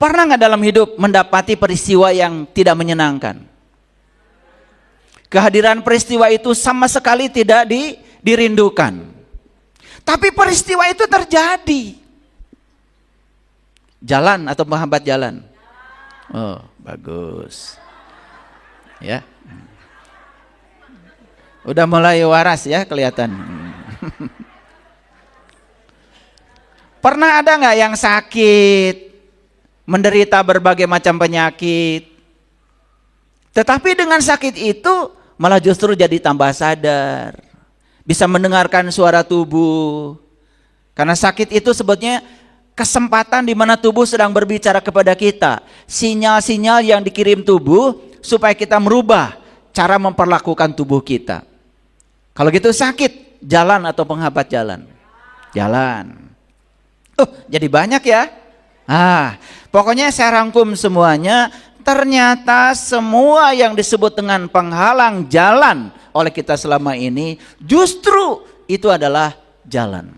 Pernah nggak dalam hidup mendapati peristiwa yang tidak menyenangkan? Kehadiran peristiwa itu sama sekali tidak dirindukan. Tapi peristiwa itu terjadi. Jalan atau menghambat jalan? Oh, bagus. Ya. Udah mulai waras ya kelihatan. Pernah ada nggak yang sakit, menderita berbagai macam penyakit, tetapi dengan sakit itu malah justru jadi tambah sadar, bisa mendengarkan suara tubuh. Karena sakit itu sebetulnya kesempatan di mana tubuh sedang berbicara kepada kita, sinyal-sinyal yang dikirim tubuh supaya kita merubah cara memperlakukan tubuh kita. Kalau gitu sakit, jalan atau penghambat jalan? Jalan. Jadi banyak ya. Pokoknya saya rangkum semuanya. Ternyata semua yang disebut dengan penghalang jalan oleh kita selama ini, justru itu adalah jalan.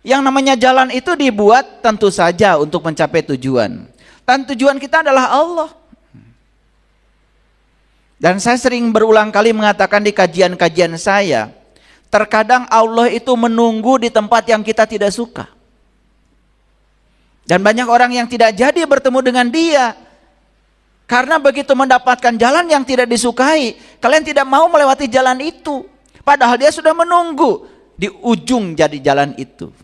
Yang namanya jalan itu dibuat tentu saja untuk mencapai tujuan. Dan tujuan kita adalah Allah. Dan saya sering berulang kali mengatakan di kajian-kajian saya, terkadang Allah itu menunggu di tempat yang kita tidak suka. Dan banyak orang yang tidak jadi bertemu dengan dia, karena begitu mendapatkan jalan yang tidak disukai, kalian tidak mau melewati jalan itu. Padahal dia sudah menunggu di ujung jadi jalan itu.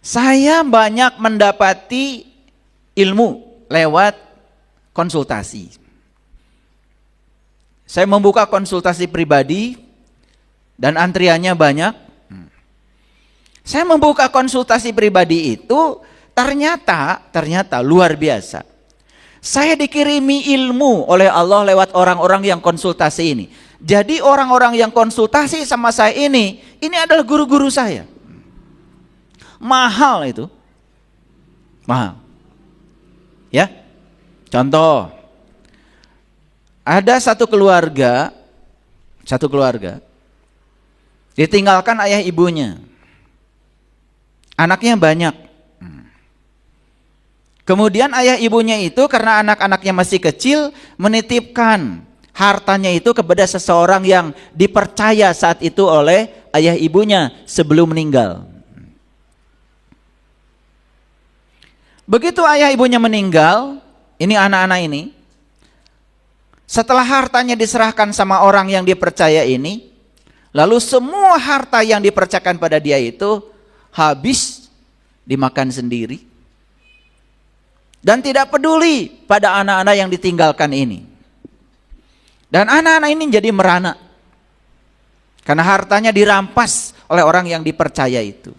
Saya banyak mendapati ilmu lewat konsultasi. Saya membuka konsultasi pribadi dan antriannya banyak. Saya membuka konsultasi pribadi itu ternyata luar biasa. Saya dikirimi ilmu oleh Allah lewat orang-orang yang konsultasi ini. Jadi orang-orang yang konsultasi sama saya ini adalah guru-guru saya. Mahal itu. Mahal. Ya. Contoh. Ada satu keluarga ditinggalkan ayah ibunya. Anaknya banyak. Kemudian ayah ibunya itu karena anak-anaknya masih kecil menitipkan hartanya itu kepada seseorang yang dipercaya saat itu oleh ayah ibunya sebelum meninggal. Begitu ayah ibunya meninggal, ini anak-anak ini, setelah hartanya diserahkan sama orang yang dipercaya ini, lalu semua harta yang dipercayakan pada dia itu habis dimakan sendiri. Dan tidak peduli pada anak-anak yang ditinggalkan ini. Dan anak-anak ini jadi merana. Karena hartanya dirampas oleh orang yang dipercaya itu.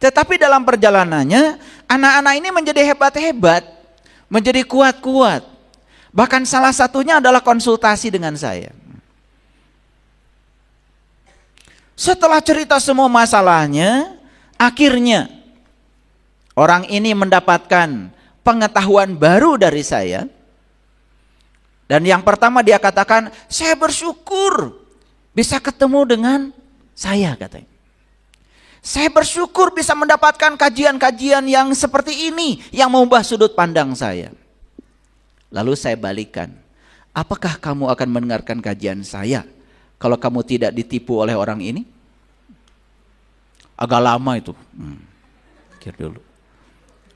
Tetapi dalam perjalanannya, anak-anak ini menjadi hebat-hebat. Menjadi kuat-kuat. Bahkan salah satunya adalah konsultasi dengan saya. Setelah cerita semua masalahnya, akhirnya orang ini mendapatkan pengetahuan baru dari saya. Dan yang pertama dia katakan, saya bersyukur bisa ketemu dengan saya, katanya. Saya bersyukur bisa mendapatkan kajian-kajian yang seperti ini, yang mengubah sudut pandang saya. Lalu saya balikan, apakah kamu akan mendengarkan kajian saya kalau kamu tidak ditipu oleh orang ini? Agak lama itu. Pikir dulu.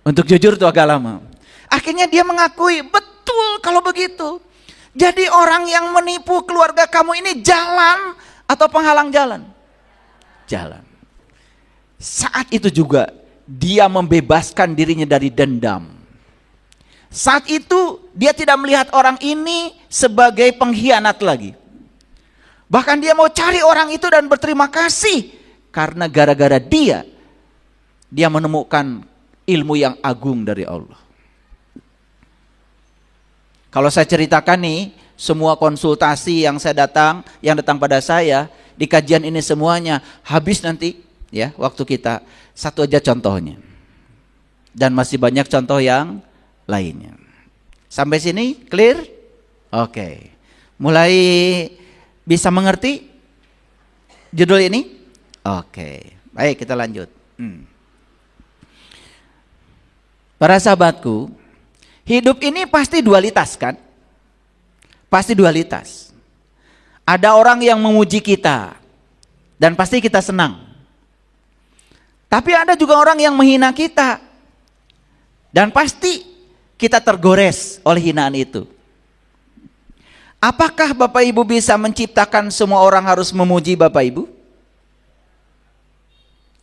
Untuk jujur itu agak lama. Akhirnya dia mengakui, betul kalau begitu. Jadi orang yang menipu keluarga kamu ini jalan atau penghalang jalan? Jalan. Saat itu juga dia membebaskan dirinya dari dendam. Saat itu dia tidak melihat orang ini sebagai pengkhianat lagi. Bahkan dia mau cari orang itu dan berterima kasih. Karena gara-gara dia menemukan ilmu yang agung dari Allah. Kalau saya ceritakan nih, semua konsultasi yang datang pada saya, di kajian ini semuanya, habis nanti ya waktu kita. Satu aja contohnya. Dan masih banyak contoh yang lainnya. Sampai sini clear? Oke. Mulai bisa mengerti judul ini? Oke, Baik, kita lanjut. Para sahabatku, hidup ini pasti dualitas kan? Pasti dualitas. Ada orang yang memuji kita dan pasti kita senang. Tapi ada juga orang yang menghina kita dan pasti kita tergores oleh hinaan itu. Apakah Bapak Ibu bisa menciptakan semua orang harus memuji Bapak Ibu?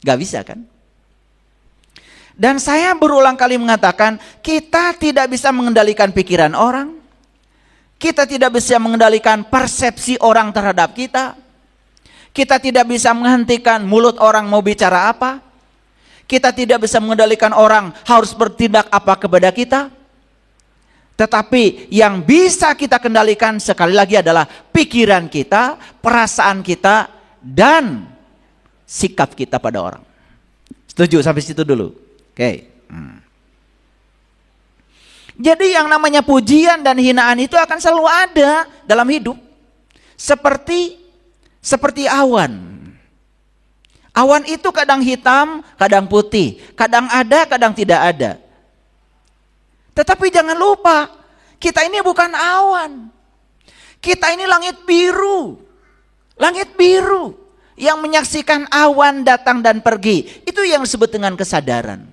Gak bisa kan? Dan saya berulang kali mengatakan, kita tidak bisa mengendalikan pikiran orang. Kita tidak bisa mengendalikan persepsi orang terhadap kita. Kita tidak bisa menghentikan mulut orang mau bicara apa. Kita tidak bisa mengendalikan orang harus bertindak apa kepada kita. Tetapi yang bisa kita kendalikan sekali lagi adalah pikiran kita, perasaan kita, dan sikap kita pada orang. Setuju sampai situ dulu? Oke. Jadi yang namanya pujian dan hinaan itu akan selalu ada dalam hidup. Seperti awan. Awan itu kadang hitam, kadang putih, kadang ada, kadang tidak ada. Tetapi jangan lupa, kita ini bukan awan. Kita ini langit biru. Langit biru yang menyaksikan awan datang dan pergi. Itu yang disebut dengan kesadaran.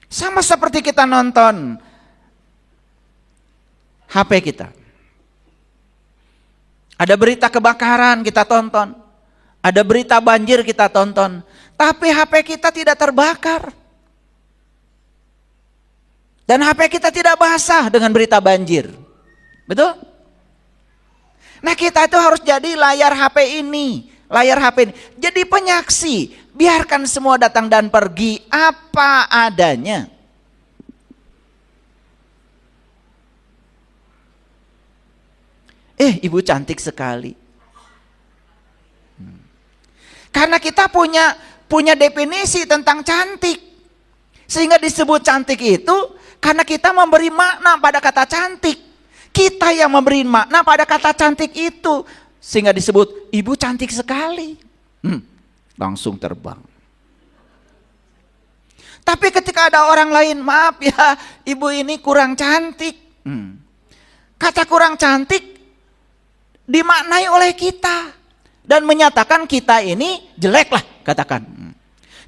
Sama seperti kita nonton HP kita. Ada berita kebakaran kita tonton. Ada berita banjir kita tonton. Tapi HP kita tidak terbakar. Dan HP kita tidak basah dengan berita banjir. Betul? Nah, kita itu harus jadi layar HP ini. Layar HP ini. Jadi penyaksi. Biarkan semua datang dan pergi apa adanya. Ibu cantik sekali. Karena kita punya definisi tentang cantik. Sehingga disebut cantik itu karena kita memberi makna pada kata cantik. Kita yang memberi makna pada kata cantik itu. Sehingga disebut, ibu cantik sekali. Langsung terbang. Tapi ketika ada orang lain, maaf ya, ibu ini kurang cantik. Kata kurang cantik dimaknai oleh kita. Dan menyatakan kita ini jelek lah, katakan.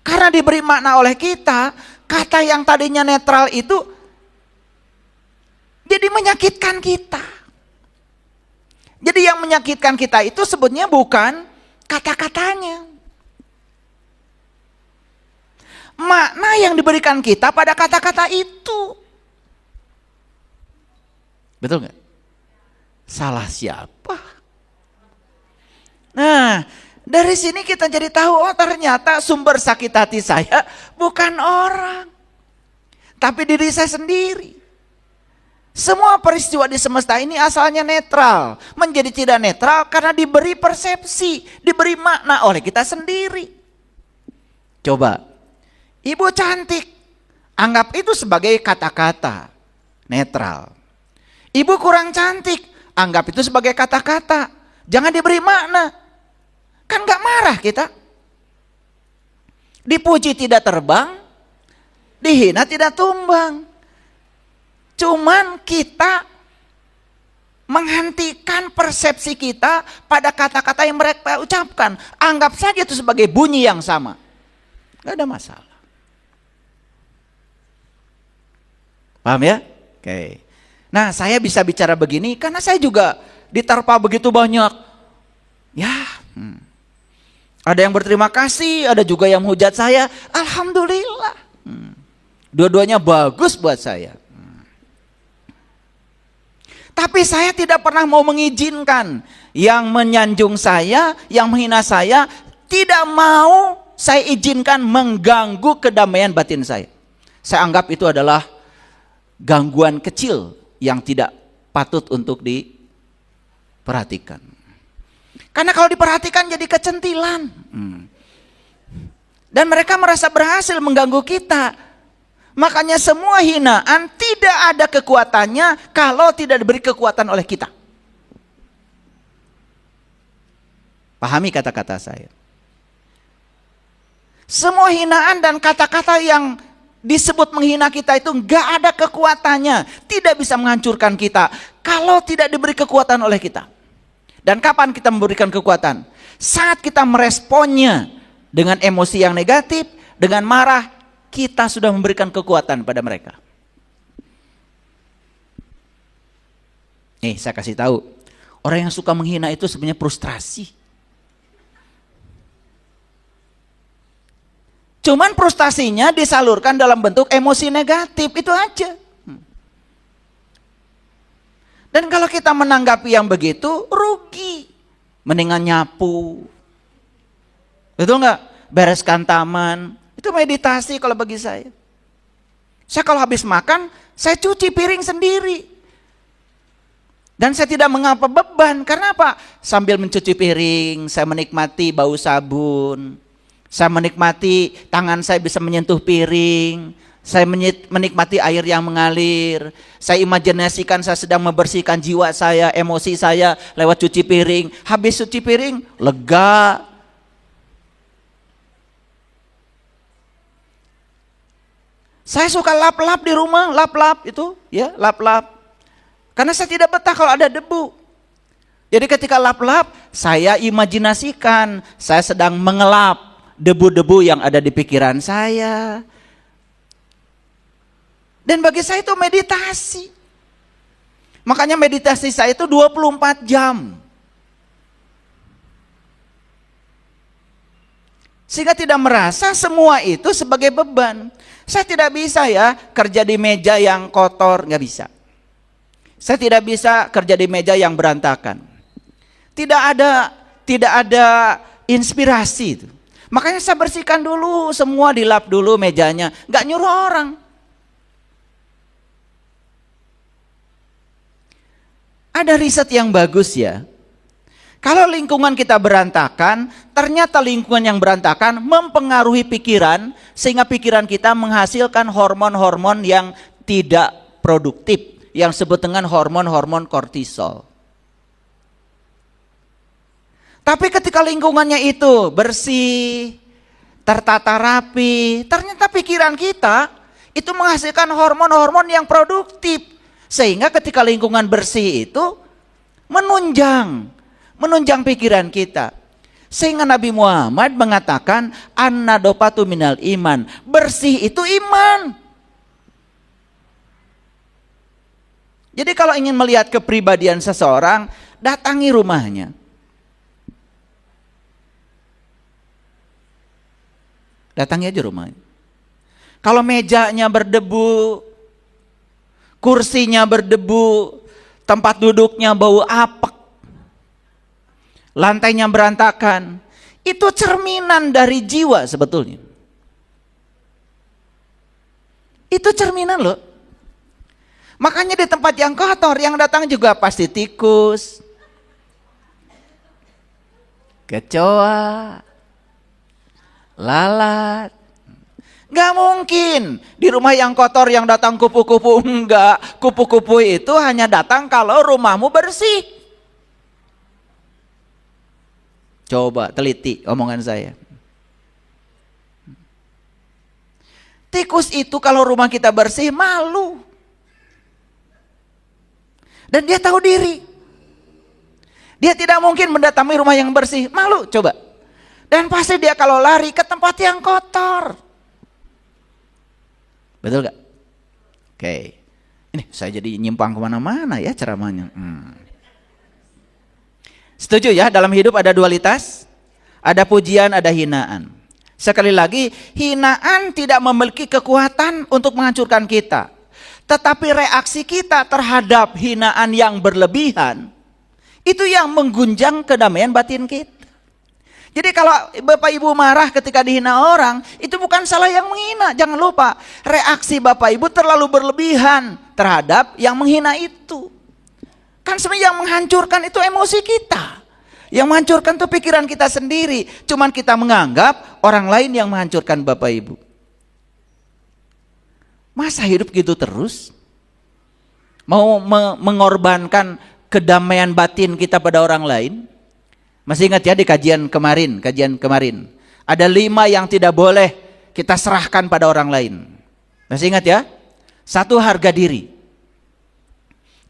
Karena diberi makna oleh kita, kata yang tadinya netral itu jadi menyakitkan kita. Jadi yang menyakitkan kita itu sebetulnya bukan kata-katanya. Makna yang diberikan kita pada kata-kata itu. Betul nggak? Salah siapa? Nah, dari sini kita jadi tahu, oh ternyata sumber sakit hati saya bukan orang. Tapi diri saya sendiri. Semua peristiwa di semesta ini asalnya netral. Menjadi tidak netral karena diberi persepsi, diberi makna oleh kita sendiri. Coba, ibu cantik, anggap itu sebagai kata-kata netral. Ibu kurang cantik, anggap itu sebagai kata-kata. Jangan diberi makna. Kan gak marah kita. Dipuji tidak terbang, dihina tidak tumbang. Cuman kita menghentikan persepsi kita pada kata-kata yang mereka ucapkan. Anggap saja itu sebagai bunyi yang sama. Gak ada masalah. Paham ya? Oke. Nah, saya bisa bicara begini karena saya juga diterpa begitu banyak. Ya, ada yang berterima kasih, ada juga yang menghujat saya. Alhamdulillah. Dua-duanya bagus buat saya. Tapi saya tidak pernah mau mengizinkan yang menyanjung saya, yang menghina saya, tidak mau saya izinkan mengganggu kedamaian batin saya. Saya anggap itu adalah gangguan kecil yang tidak patut untuk diperhatikan. Karena kalau diperhatikan jadi kecentilan. Dan mereka merasa berhasil mengganggu kita. Makanya semua hinaan tidak ada kekuatannya kalau tidak diberi kekuatan oleh kita. Pahami kata-kata saya. Semua hinaan dan kata-kata yang disebut menghina kita itu nggak ada kekuatannya, tidak bisa menghancurkan kita kalau tidak diberi kekuatan oleh kita. Dan kapan kita memberikan kekuatan? Saat kita meresponnya dengan emosi yang negatif, dengan marah, kita sudah memberikan kekuatan pada mereka. Nih, saya kasih tahu, orang yang suka menghina itu sebenarnya frustrasi. Cuman frustasinya disalurkan dalam bentuk emosi negatif, itu aja. Dan kalau kita menanggapi yang begitu, rugi. Mendingan nyapu. Betul nggak? Bereskan taman. Itu meditasi kalau bagi saya. Saya kalau habis makan, saya cuci piring sendiri. Dan saya tidak mengapa beban. Karena apa? Sambil mencuci piring, saya menikmati bau sabun. Saya menikmati tangan saya bisa menyentuh piring. Saya menikmati air yang mengalir. Saya imajinasikan saya sedang membersihkan jiwa saya, emosi saya lewat cuci piring. Habis cuci piring, lega. Saya suka lap-lap di rumah, lap-lap itu, ya, lap-lap. Karena saya tidak betah kalau ada debu. Jadi ketika lap-lap, saya imajinasikan saya sedang mengelap debu-debu yang ada di pikiran saya. Dan bagi saya itu meditasi. Makanya meditasi saya itu 24 jam. Sehingga tidak merasa semua itu sebagai beban. Saya tidak bisa ya kerja di meja yang kotor, nggak bisa. Saya tidak bisa kerja di meja yang berantakan. Tidak ada inspirasi itu. Makanya saya bersihkan dulu, semua dilap dulu mejanya, nggak nyuruh orang. Ada riset yang bagus ya. Kalau lingkungan kita berantakan, ternyata lingkungan yang berantakan mempengaruhi pikiran, sehingga pikiran kita menghasilkan hormon-hormon yang tidak produktif, yang disebut dengan hormon-hormon kortisol. Tapi ketika lingkungannya itu bersih, tertata rapi, ternyata pikiran kita itu menghasilkan hormon-hormon yang produktif. Sehingga ketika lingkungan bersih itu menunjang pikiran kita. Sehingga Nabi Muhammad mengatakan an-nadofatu minal iman. Bersih itu iman. Jadi kalau ingin melihat kepribadian seseorang, datangi rumahnya. Datangi aja rumahnya. Kalau mejanya berdebu, kursinya berdebu, tempat duduknya bau apek, lantainya berantakan, itu cerminan dari jiwa sebetulnya. Itu cerminan loh. Makanya di tempat yang kotor, yang datang juga pasti tikus, kecoa, lalat. Gak mungkin di rumah yang kotor yang datang kupu-kupu. Enggak, kupu-kupu itu hanya datang kalau rumahmu bersih. Coba teliti omongan saya. Tikus itu kalau rumah kita bersih malu. Dan dia tahu diri. Dia tidak mungkin mendatangi rumah yang bersih, malu coba. Dan pasti dia kalau lari ke tempat yang kotor. Betul gak? Oke. Ini saya jadi nyimpang kemana-mana ya ceramahnya. Setuju ya, dalam hidup ada dualitas. Ada pujian, ada hinaan. Sekali lagi, hinaan tidak memiliki kekuatan untuk menghancurkan kita. Tetapi reaksi kita terhadap hinaan yang berlebihan, itu yang menggunjang kedamaian batin kita. Jadi kalau Bapak Ibu marah ketika dihina orang, itu bukan salah yang menghina. Jangan lupa, reaksi Bapak Ibu terlalu berlebihan terhadap yang menghina itu. Kan sebenarnya yang menghancurkan itu emosi kita. Yang menghancurkan itu pikiran kita sendiri. Cuman kita menganggap orang lain yang menghancurkan Bapak Ibu. Masa hidup gitu terus? Mau mengorbankan kedamaian batin kita pada orang lain? Masih ingat ya di kajian kemarin. Ada 5 yang tidak boleh kita serahkan pada orang lain. Masih ingat ya? 1, harga diri.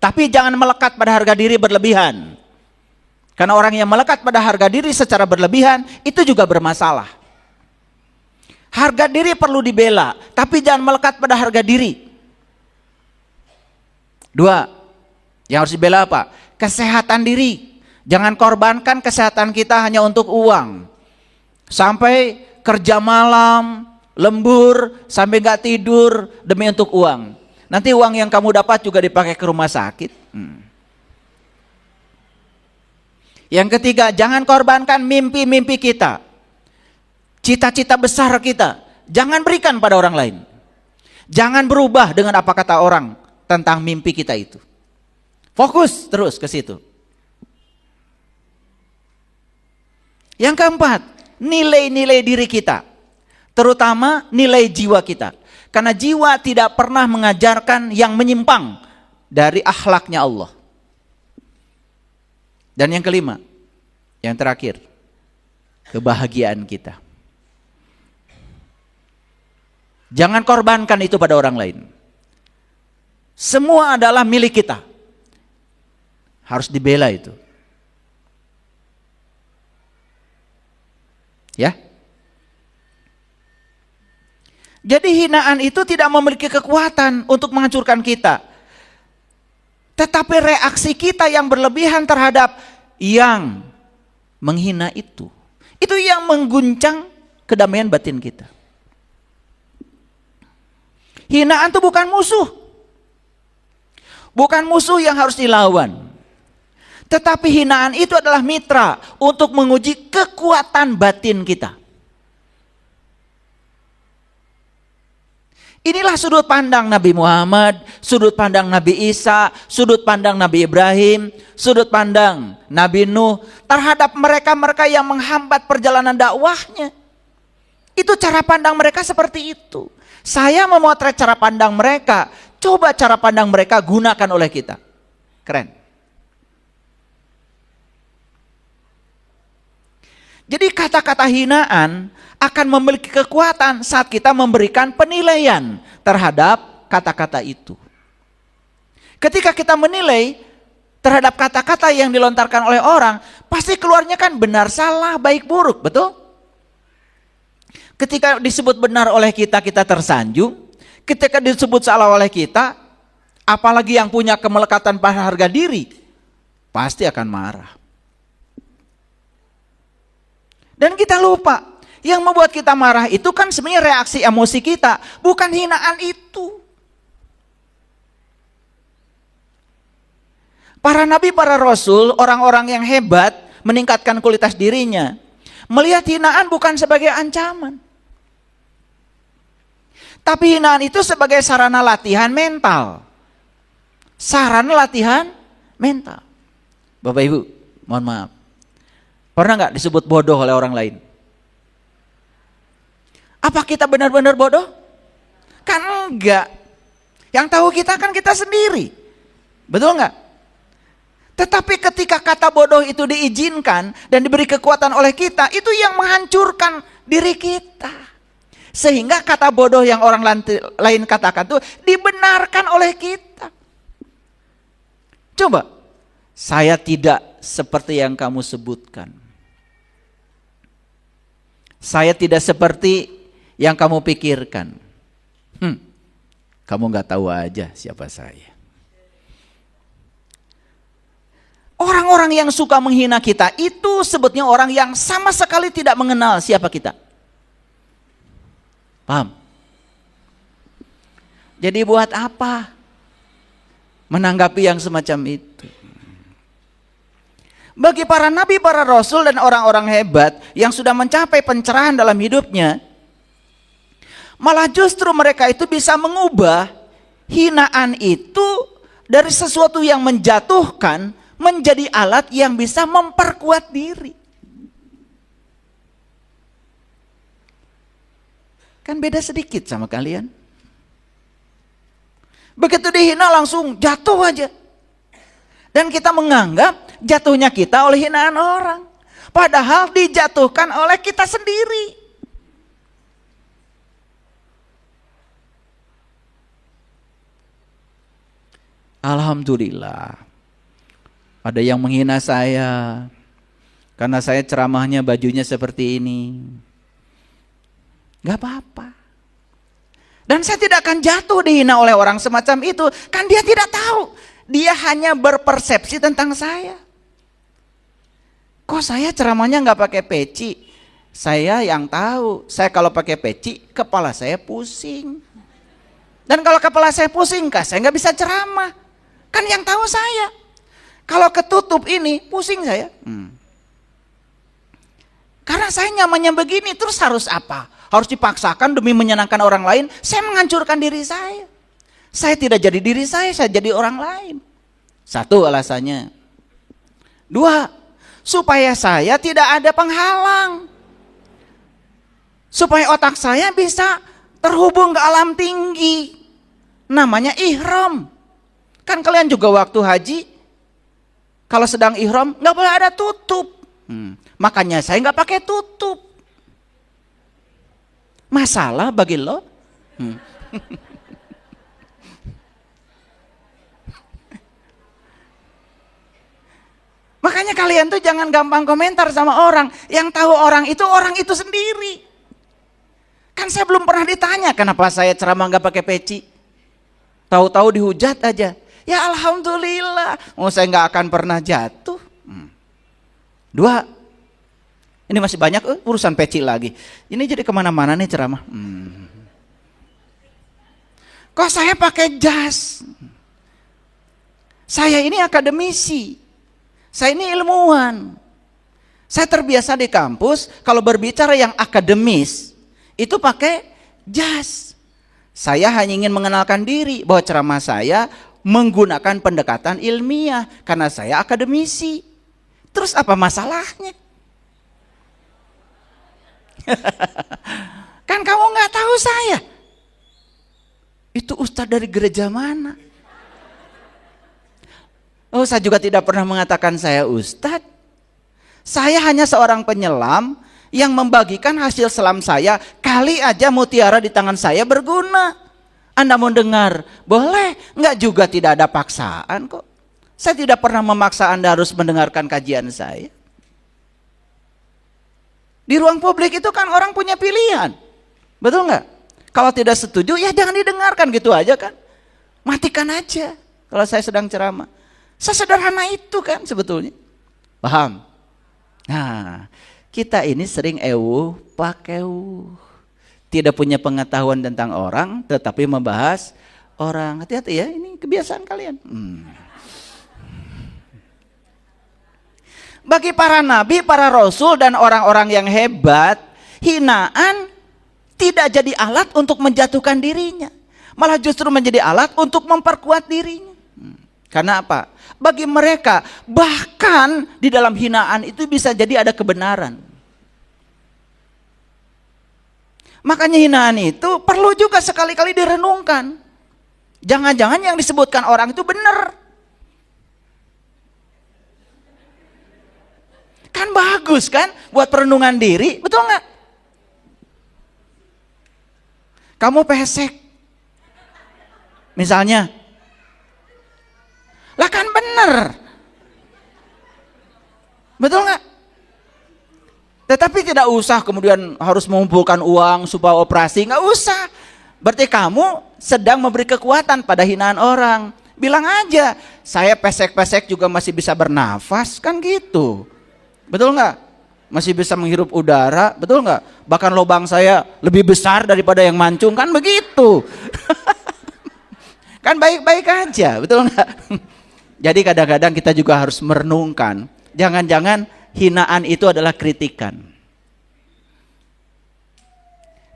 Tapi jangan melekat pada harga diri berlebihan. Karena orang yang melekat pada harga diri secara berlebihan itu juga bermasalah. Harga diri perlu dibela, tapi jangan melekat pada harga diri. 2, yang harus dibela apa? Kesehatan diri. Jangan korbankan kesehatan kita hanya untuk uang. Sampai kerja malam, lembur, sampai gak tidur demi untuk uang. Nanti uang yang kamu dapat juga dipakai ke rumah sakit. Yang ketiga, jangan korbankan mimpi-mimpi kita. Cita-cita besar kita. Jangan berikan pada orang lain. Jangan berubah dengan apa kata orang tentang mimpi kita itu. Fokus terus ke situ. Yang keempat, nilai-nilai diri kita. Terutama nilai jiwa kita. Karena jiwa tidak pernah mengajarkan yang menyimpang dari akhlaknya Allah. Dan yang kelima, yang terakhir, kebahagiaan kita. Jangan korbankan itu pada orang lain. Semua adalah milik kita. Harus dibela itu. Ya. Jadi hinaan itu tidak memiliki kekuatan untuk menghancurkan kita. Tetapi reaksi kita yang berlebihan terhadap yang menghina itu yang mengguncang kedamaian batin kita. Hinaan itu bukan musuh. Bukan musuh yang harus dilawan. Tetapi hinaan itu adalah mitra untuk menguji kekuatan batin kita. Inilah sudut pandang Nabi Muhammad, sudut pandang Nabi Isa, sudut pandang Nabi Ibrahim, sudut pandang Nabi Nuh terhadap mereka-mereka yang menghambat perjalanan dakwahnya. Itu cara pandang mereka seperti itu. Saya memotret cara pandang mereka, coba cara pandang mereka gunakan oleh kita. Keren. Jadi kata-kata hinaan akan memiliki kekuatan saat kita memberikan penilaian terhadap kata-kata itu. Ketika kita menilai terhadap kata-kata yang dilontarkan oleh orang, pasti keluarnya kan benar, salah, baik, buruk, betul? Ketika disebut benar oleh kita, kita tersanjung. Ketika disebut salah oleh kita, apalagi yang punya kemelekatan pada harga diri, pasti akan marah. Dan kita lupa, yang membuat kita marah itu kan sebenarnya reaksi emosi kita, bukan hinaan itu. Para nabi, para rasul, orang-orang yang hebat meningkatkan kualitas dirinya, melihat hinaan bukan sebagai ancaman. Tapi hinaan itu sebagai sarana latihan mental. Sarana latihan mental. Bapak Ibu, mohon maaf. Pernah nggak disebut bodoh oleh orang lain? Apa kita benar-benar bodoh? Kan enggak. Yang tahu kita kan kita sendiri. Betul nggak? Tetapi ketika kata bodoh itu diizinkan dan diberi kekuatan oleh kita, itu yang menghancurkan diri kita. Sehingga kata bodoh yang orang lain katakan itu dibenarkan oleh kita. Coba, saya tidak seperti yang kamu sebutkan. Saya tidak seperti yang kamu pikirkan. Kamu nggak tahu aja siapa saya. Orang-orang yang suka menghina kita itu sebetulnya orang yang sama sekali tidak mengenal siapa kita. Paham? Jadi buat apa menanggapi yang semacam itu? Bagi para nabi, para rasul dan orang-orang hebat yang sudah mencapai pencerahan dalam hidupnya, malah justru mereka itu bisa mengubah hinaan itu dari sesuatu yang menjatuhkan menjadi alat yang bisa memperkuat diri. Kan beda sedikit sama kalian. Begitu dihina langsung jatuh aja. Dan kita menganggap jatuhnya kita oleh hinaan orang. Padahal dijatuhkan oleh kita sendiri. Alhamdulillah. Ada yang menghina saya karena saya ceramahnya bajunya seperti ini. Gak apa-apa. Dan saya tidak akan jatuh dihina oleh orang semacam itu. Kan dia tidak tahu. Dia hanya berpersepsi tentang saya. Kok saya ceramahnya gak pakai peci? Saya yang tahu. Saya kalau pakai peci, kepala saya pusing. Dan kalau kepala saya pusing, saya gak bisa ceramah. Kan yang tahu saya. Kalau ketutup ini, pusing saya. Karena saya nyamannya begini, terus harus apa? Harus dipaksakan demi menyenangkan orang lain. Saya menghancurkan diri saya. Saya tidak jadi diri saya jadi orang lain. Satu alasannya. Dua, supaya saya tidak ada penghalang. Supaya otak saya bisa terhubung ke alam tinggi. Namanya ihram. Kan kalian juga waktu haji, kalau sedang ihram nggak boleh ada tutup. Makanya saya nggak pakai tutup. Masalah bagi lo? Makanya kalian tuh jangan gampang komentar sama orang. Yang tahu orang itu sendiri. Kan saya belum pernah ditanya kenapa saya ceramah nggak pakai peci. Tahu-tahu dihujat aja. Ya alhamdulillah. Saya nggak akan pernah jatuh. Dua. Ini masih banyak urusan peci lagi. Ini jadi kemana-mana nih ceramah. Kok saya pakai jas? Saya ini akademisi. Saya ini ilmuwan. Saya terbiasa di kampus kalau berbicara yang akademis itu pakai jas. Saya hanya ingin mengenalkan diri bahwa ceramah saya menggunakan pendekatan ilmiah karena saya akademisi. Terus apa masalahnya? Kan kamu nggak tahu saya. Itu ustadz dari gereja mana? Oh, saya juga tidak pernah mengatakan saya ustadz. Saya hanya seorang penyelam yang membagikan hasil selam saya. Kali aja mutiara di tangan saya berguna. Anda mau dengar? Boleh. Nggak juga tidak ada paksaan kok. Saya tidak pernah memaksa Anda harus mendengarkan kajian saya. Di ruang publik itu kan orang punya pilihan. Betul nggak? Kalau tidak setuju ya jangan didengarkan gitu aja kan. Matikan aja kalau saya sedang ceramah. Sesederhana itu kan sebetulnya. Paham? Nah, kita ini sering pakeu. Tidak punya pengetahuan tentang orang tetapi membahas orang. Hati-hati ya, ini kebiasaan kalian. Bagi para nabi, para rasul dan orang-orang yang hebat, hinaan tidak jadi alat untuk menjatuhkan dirinya. Malah justru menjadi alat untuk memperkuat dirinya. Karena apa? Bagi mereka, bahkan di dalam hinaan itu bisa jadi ada kebenaran. Makanya hinaan itu perlu juga sekali-kali direnungkan. Jangan-jangan yang disebutkan orang itu benar. Kan bagus kan buat perenungan diri, betul nggak? Kamu pesek, misalnya, lah kan bener, betul nggak? Tetapi tidak usah kemudian harus mengumpulkan uang supaya operasi, nggak usah. Berarti kamu sedang memberi kekuatan pada hinaan orang. Bilang aja, saya pesek-pesek juga masih bisa bernafas, kan gitu. Betul nggak? Masih bisa menghirup udara, betul nggak? Bahkan lubang saya lebih besar daripada yang mancung, kan begitu. Kan baik-baik aja, betul nggak? Jadi kadang-kadang kita juga harus merenungkan. Jangan-jangan hinaan itu adalah kritikan.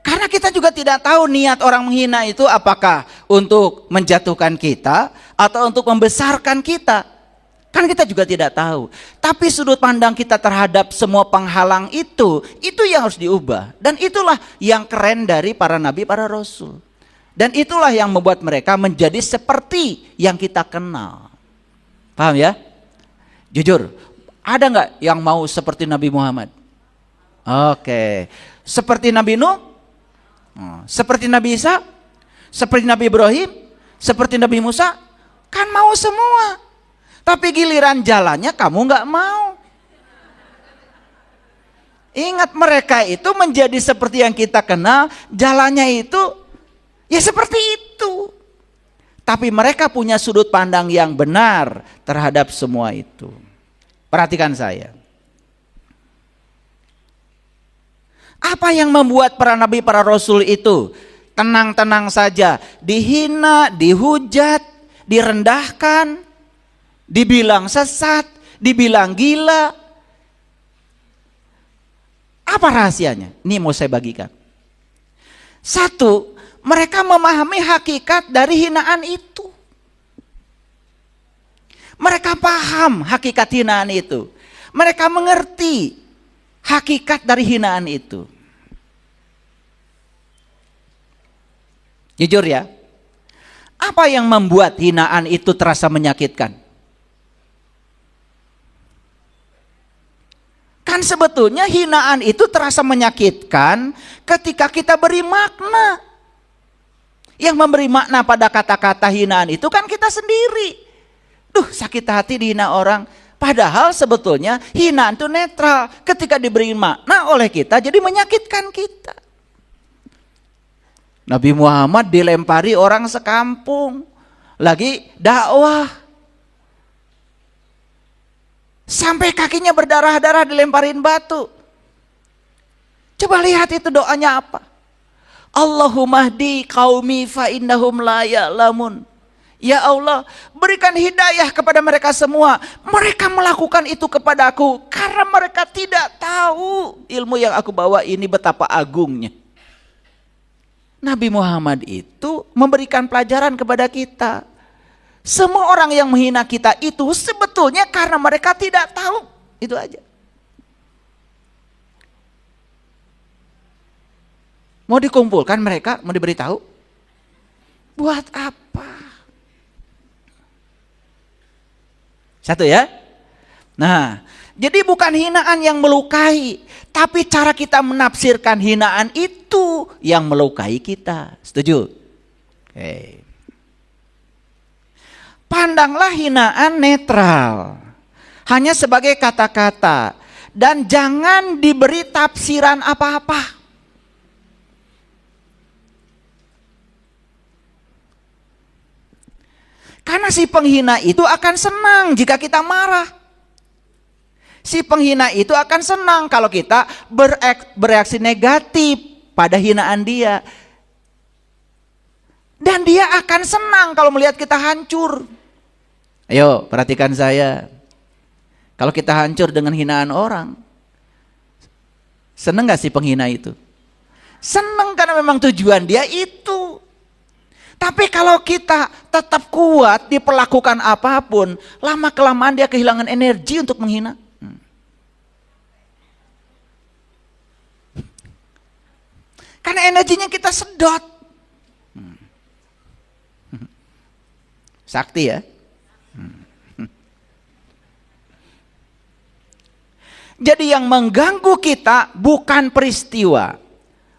Karena kita juga tidak tahu niat orang menghina itu apakah untuk menjatuhkan kita atau untuk membesarkan kita. Kan kita juga tidak tahu. Tapi sudut pandang kita terhadap semua penghalang itu yang harus diubah. Dan itulah yang keren dari para nabi, para rasul. Dan itulah yang membuat mereka menjadi seperti yang kita kenal. Paham ya? Jujur, ada nggak yang mau seperti Nabi Muhammad? Oke. Seperti Nabi Nuh? Seperti Nabi Isa? Seperti Nabi Ibrahim? Seperti Nabi Musa? Kan Kan mau semua. Tapi giliran jalannya kamu nggak mau. Ingat, mereka itu menjadi seperti yang kita kenal, jalannya itu ya seperti itu. Tapi mereka punya sudut pandang yang benar terhadap semua itu. Perhatikan saya. Apa yang membuat para nabi, para rasul itu tenang-tenang saja, dihina, dihujat, direndahkan, dibilang sesat, dibilang gila? Apa rahasianya? Ini mau saya bagikan. Satu, mereka memahami hakikat dari hinaan itu. Mereka paham hakikat hinaan itu. Mereka mengerti hakikat dari hinaan itu. Jujur ya, apa yang membuat hinaan itu terasa menyakitkan? Kan sebetulnya hinaan itu terasa menyakitkan ketika kita beri makna. Yang memberi makna pada kata-kata hinaan itu kan kita sendiri. Duh, sakit hati dihina orang. Padahal sebetulnya hinaan itu netral. Ketika diberi makna oleh kita, jadi menyakitkan kita. Nabi Muhammad dilempari orang sekampung. Lagi dakwah. Sampai kakinya berdarah-darah dilemparin batu. Coba lihat itu doanya apa. Allahumma hdi qaumi fa innahum la ya'lamun. Ya Allah, berikan hidayah kepada mereka semua. Mereka melakukan itu kepadaku karena mereka tidak tahu ilmu yang aku bawa ini betapa agungnya. Nabi Muhammad itu memberikan pelajaran kepada kita. Semua orang yang menghina kita itu sebetulnya karena mereka tidak tahu. Itu aja. Mau dikumpulkan mereka, mau diberitahu? Buat apa? Satu ya. Nah, jadi bukan hinaan yang melukai, tapi cara kita menafsirkan hinaan itu yang melukai kita. Setuju? Oke. Pandanglah hinaan netral, hanya sebagai kata-kata, dan jangan diberi tafsiran apa-apa. Karena si penghina itu akan senang jika kita marah. Si penghina itu akan senang kalau kita bereaksi negatif pada hinaan dia. Dan dia akan senang kalau melihat kita hancur. Ayo perhatikan saya. Kalau kita hancur dengan hinaan orang, senang gak si penghina itu? Senang karena memang tujuan dia itu. Tapi kalau kita tetap kuat diperlakukan apapun, lama-kelamaan dia kehilangan energi untuk menghina. Karena energinya kita sedot. Sakti ya. Jadi yang mengganggu kita bukan peristiwa,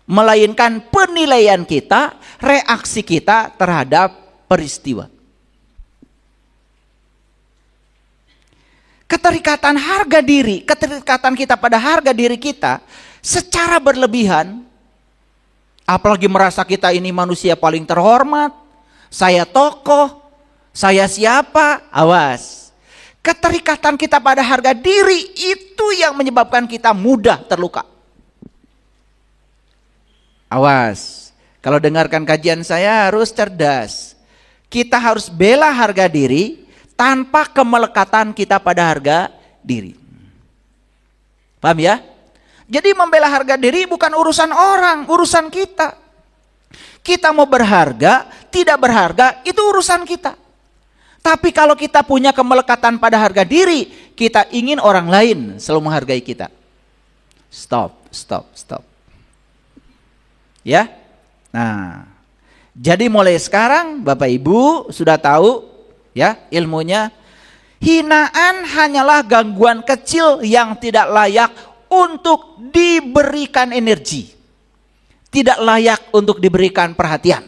melainkan penilaian kita, reaksi kita terhadap peristiwa. Keterikatan harga diri, keterikatan kita pada harga diri kita secara berlebihan, apalagi merasa kita ini manusia paling terhormat, saya tokoh, saya siapa, awas. Keterikatan kita pada harga diri itu yang menyebabkan kita mudah terluka. Awas, kalau dengarkan kajian saya harus cerdas. Kita harus bela harga diri tanpa kemelekatan kita pada harga diri. Paham ya? Jadi membela harga diri bukan urusan orang, urusan kita. Kita mau berharga, tidak berharga, itu urusan kita. Tapi kalau kita punya kemelekatan pada harga diri, kita ingin orang lain selalu menghargai kita. Stop. Ya. Nah, jadi mulai sekarang Bapak Ibu sudah tahu ya ilmunya. Hinaan hanyalah gangguan kecil yang tidak layak untuk diberikan energi. Tidak layak untuk diberikan perhatian.